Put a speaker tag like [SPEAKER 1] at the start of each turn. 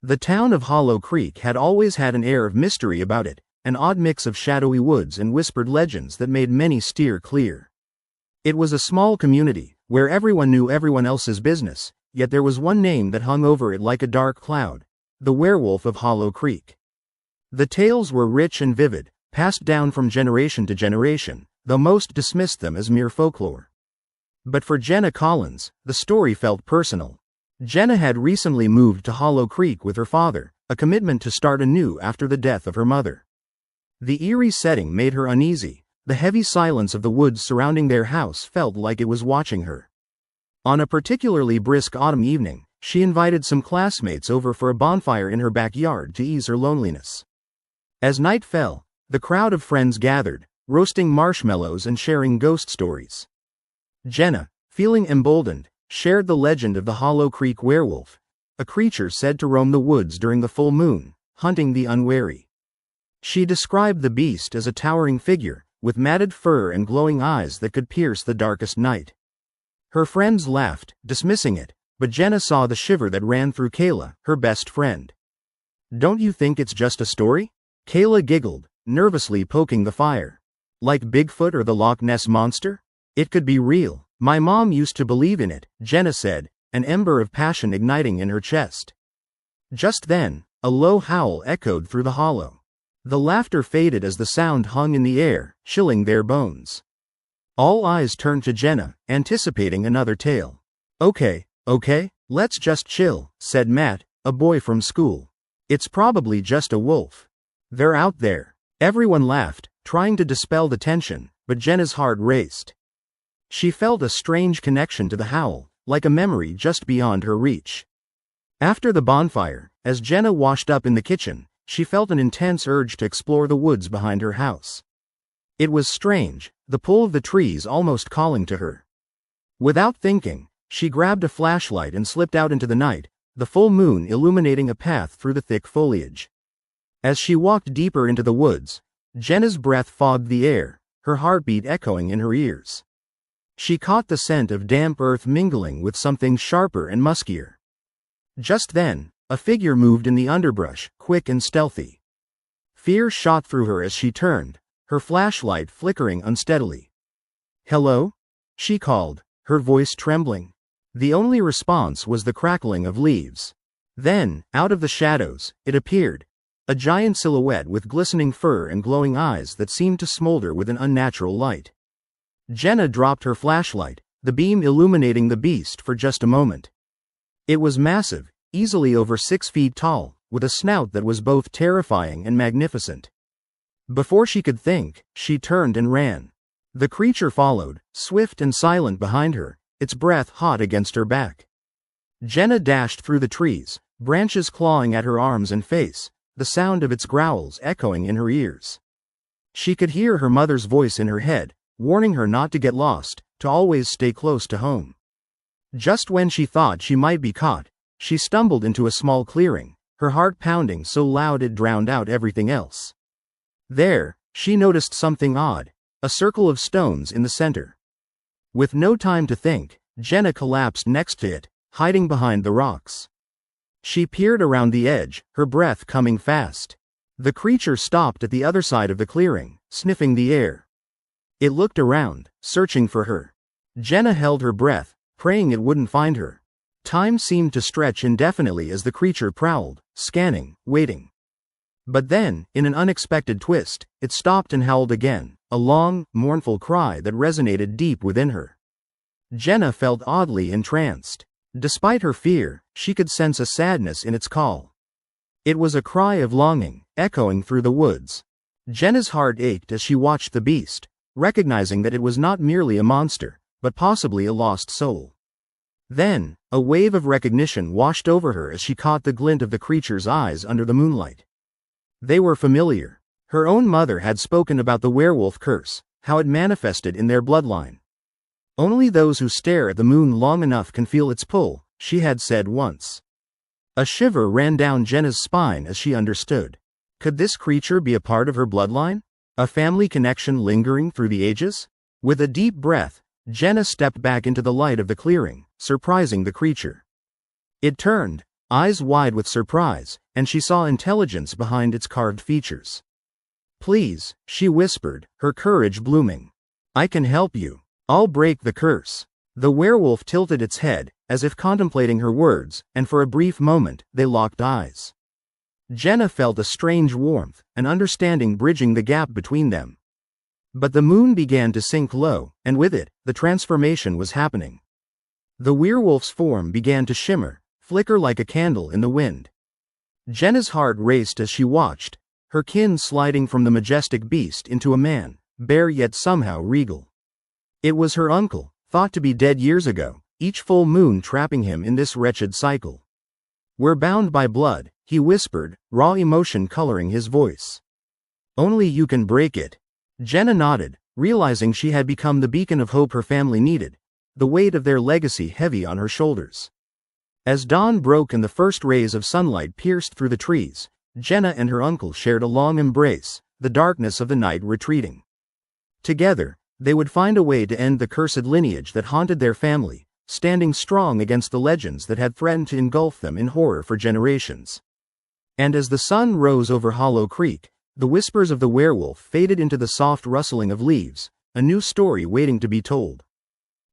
[SPEAKER 1] The town of Hollow Creek had always had an air of mystery about it, an odd mix of shadowy woods and whispered legends that made many steer clear. It was a small community, where everyone knew everyone else's business, yet there was one name that hung over it like a dark cloud: the Werewolf of Hollow Creek. The tales were rich and vivid, passed down from generation to generation, though most dismissed them as mere folklore. But for Jenna Collins, the story felt personal. Jenna had recently moved to Hollow Creek with her father, a commitment to start anew after the death of her mother. The eerie setting made her uneasy. The heavy silence of the woods surrounding their house felt like it was watching her. On a particularly brisk autumn evening, she invited some classmates over for a bonfire in her backyard to ease her loneliness. As night fell, the crowd of friends gathered, roasting marshmallows and sharing ghost stories. Jenna, feeling emboldened, shared the legend of the Hollow Creek werewolf, a creature said to roam the woods during the full moon, hunting the unwary. She described the beast as a towering figure, with matted fur and glowing eyes that could pierce the darkest night. Her friends laughed, dismissing it, but Jenna saw the shiver that ran through Kayla, her best friend. "Don't you think it's just a story?" Kayla giggled, nervously poking the fire. "Like Bigfoot or the Loch Ness Monster? It could be real. My mom used to believe in it," Jenna said, an ember of passion igniting in her chest. Just then, a low howl echoed through the hollow. The laughter faded as the sound hung in the air, chilling their bones. All eyes turned to Jenna, anticipating another tale. Okay, let's just chill," said Matt, a boy from school. "It's probably just a wolf. They're out there." Everyone laughed, trying to dispel the tension, but Jenna's heart raced. She felt a strange connection to the howl, like a memory just beyond her reach. After the bonfire, as Jenna washed up in the kitchen, she felt an intense urge to explore the woods behind her house. It was strange, the pull of the trees almost calling to her. Without thinking, she grabbed a flashlight and slipped out into the night, the full moon illuminating a path through the thick foliage. As she walked deeper into the woods, Jenna's breath fogged the air, her heartbeat echoing in her ears. She caught the scent of damp earth mingling with something sharper and muskier. Just then, a figure moved in the underbrush, quick and stealthy. Fear shot through her as she turned, her flashlight flickering unsteadily. "Hello?" she called, her voice trembling. The only response was the crackling of leaves. Then, out of the shadows, it appeared, a giant silhouette with glistening fur and glowing eyes that seemed to smolder with an unnatural light. Jenna dropped her flashlight, the beam illuminating the beast for just a moment. It was massive, easily over 6 feet tall, with a snout that was both terrifying and magnificent. Before she could think, she turned and ran. The creature followed, swift and silent behind her, its breath hot against her back. Jenna dashed through the trees, branches clawing at her arms and face, the sound of its growls echoing in her ears. She could hear her mother's voice in her head, warning her not to get lost, to always stay close to home. Just when she thought she might be caught, she stumbled into a small clearing, her heart pounding so loud it drowned out everything else. There, she noticed something odd, a circle of stones in the center. With no time to think, Jenna collapsed next to it, hiding behind the rocks. She peered around the edge, her breath coming fast. The creature stopped at the other side of the clearing, sniffing the air. It looked around, searching for her. Jenna held her breath, praying it wouldn't find her. Time seemed to stretch indefinitely as the creature prowled, scanning, waiting. But then, in an unexpected twist, it stopped and howled again, a long, mournful cry that resonated deep within her. Jenna felt oddly entranced. Despite her fear, she could sense a sadness in its call. It was a cry of longing, echoing through the woods. Jenna's heart ached as she watched the beast, recognizing that it was not merely a monster, but possibly a lost soul. Then, a wave of recognition washed over her as she caught the glint of the creature's eyes under the moonlight. They were familiar. Her own mother had spoken about the werewolf curse, how it manifested in their bloodline. "Only those who stare at the moon long enough can feel its pull," she had said once. A shiver ran down Jenna's spine as she understood. Could this creature be a part of her bloodline? A family connection lingering through the ages? With a deep breath, Jenna stepped back into the light of the clearing, surprising the creature. It turned, eyes wide with surprise, and she saw intelligence behind its carved features. "Please," she whispered, her courage blooming. "I can help you. I'll break the curse." The werewolf tilted its head, as if contemplating her words, and for a brief moment, they locked eyes. Jenna felt a strange warmth, an understanding bridging the gap between them. But the moon began to sink low, and with it, the transformation was happening. The werewolf's form began to shimmer, flicker like a candle in the wind. Jenna's heart raced as she watched, her kin sliding from the majestic beast into a man, bare yet somehow regal. It was her uncle, thought to be dead years ago, each full moon trapping him in this wretched cycle. "We're bound by blood," he whispered, raw emotion coloring his voice. "Only you can break it." Jenna nodded, realizing she had become the beacon of hope her family needed, the weight of their legacy heavy on her shoulders. As dawn broke and the first rays of sunlight pierced through the trees, Jenna and her uncle shared a long embrace, the darkness of the night retreating. Together, they would find a way to end the cursed lineage that haunted their family, standing strong against the legends that had threatened to engulf them in horror for generations. And as the sun rose over Hollow Creek, the whispers of the werewolf faded into the soft rustling of leaves, a new story waiting to be told.